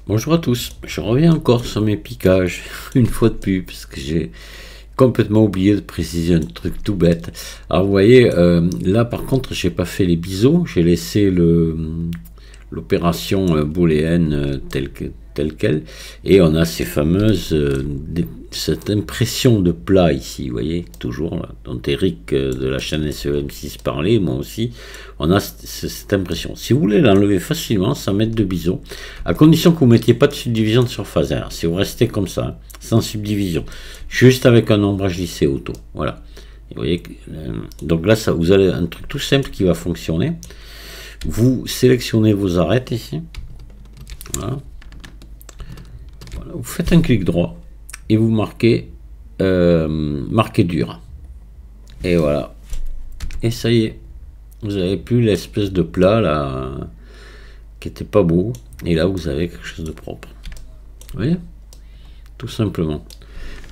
Bonjour à tous, je reviens encore sur mes piquages, une fois de plus, parce que j'ai complètement oublié de préciser un truc tout bête. Alors vous voyez, là par contre, j'ai pas fait les biseaux, j'ai laissé l'opération booléenne telle quelle, et on a ces fameuses, cette impression de plat ici, vous voyez, toujours là, dont Eric de la chaîne SEM6 parlait, moi aussi, on a cette impression. Si vous voulez l'enlever facilement, sans mettre de biseau, à condition que vous ne mettiez pas de subdivision de surface. Alors, si vous restez comme ça, sans subdivision, juste avec un ombrage lissé auto, voilà. Et vous voyez, donc là, ça, vous avez un truc tout simple qui va fonctionner. Vous sélectionnez vos arêtes ici, voilà. Voilà, vous faites un clic droit et vous marquez marquer dur. Et voilà. Et ça y est. Vous n'avez plus l'espèce de plat là qui était pas beau. Et là vous avez quelque chose de propre. Vous voyez? Tout simplement.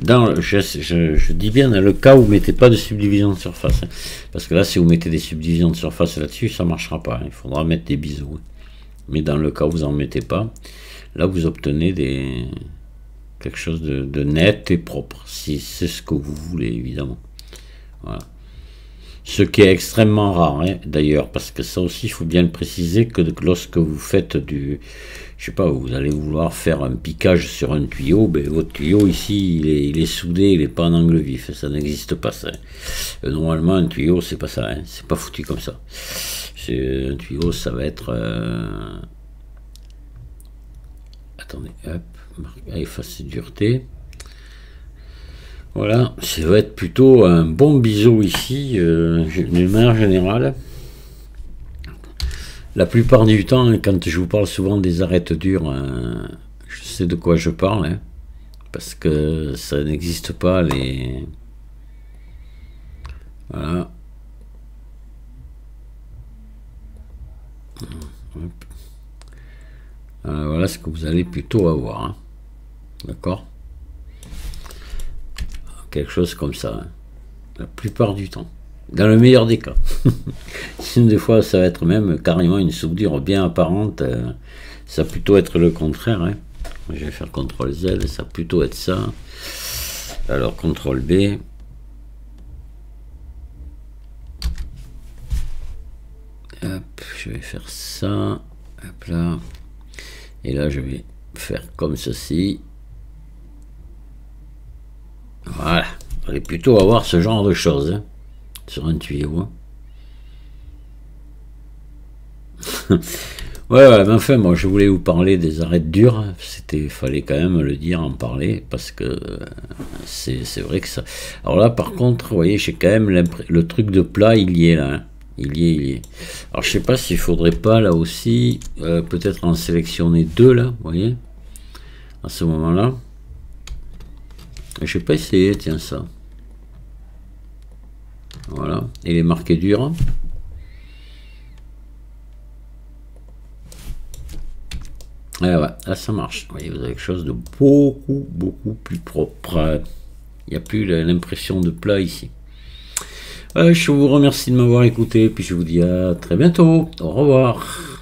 Dans, je dis bien dans le cas où vous ne mettez pas de subdivision de surface. Hein, parce que là, si vous mettez des subdivisions de surface là-dessus, ça ne marchera pas. Hein, il faudra mettre des biseaux. Mais dans le cas où vous n'en mettez pas, là vous obtenez quelque chose de net et propre. Si c'est ce que vous voulez, évidemment. Voilà. Ce qui est extrêmement rare, hein, d'ailleurs, parce que ça aussi, il faut bien le préciser, que lorsque vous faites du... Je sais pas, vous allez vouloir faire un piquage sur un tuyau, ben, votre tuyau ici, il est soudé, il n'est pas en angle vif, ça n'existe pas, ça. Normalement, un tuyau, c'est pas ça, hein, c'est pas foutu comme ça. Un tuyau, ça va être... Attendez, hop, effacer dureté. Voilà, ça va être plutôt un bon biseau ici, d'une manière générale. La plupart du temps, quand je vous parle souvent des arêtes dures, je sais de quoi je parle, hein, parce que ça n'existe pas, les... Voilà. Voilà ce que vous allez plutôt avoir, hein. D'accord? Quelque chose comme ça, hein. La plupart du temps, dans le meilleur des cas. Sinon des fois ça va être même carrément une soudure bien apparente, ça va plutôt être le contraire, hein. Je vais faire CTRL Z, ça va plutôt être ça. Alors CTRL B, hop, je vais faire ça, hop là, et là je vais faire comme ceci. Voilà, vous allez plutôt avoir ce genre de choses, hein, sur un tuyau. Hein. Ouais, mais enfin, moi je voulais vous parler des arêtes dures. Fallait quand même le dire, en parler, parce que c'est vrai que ça. Alors là, par contre, vous voyez, j'ai quand même le truc de plat, il y est là. Hein. Il y est. Alors je sais pas s'il faudrait pas là aussi, peut-être en sélectionner deux là, vous voyez, à ce moment-là. Je vais pas essayer, tiens ça. Voilà, il est marqué dur. Et ouais, là ça marche. Vous voyez, vous avez quelque chose de beaucoup plus propre. Il n'y a plus l'impression de plat ici. Je vous remercie de m'avoir écouté, puis je vous dis à très bientôt. Au revoir.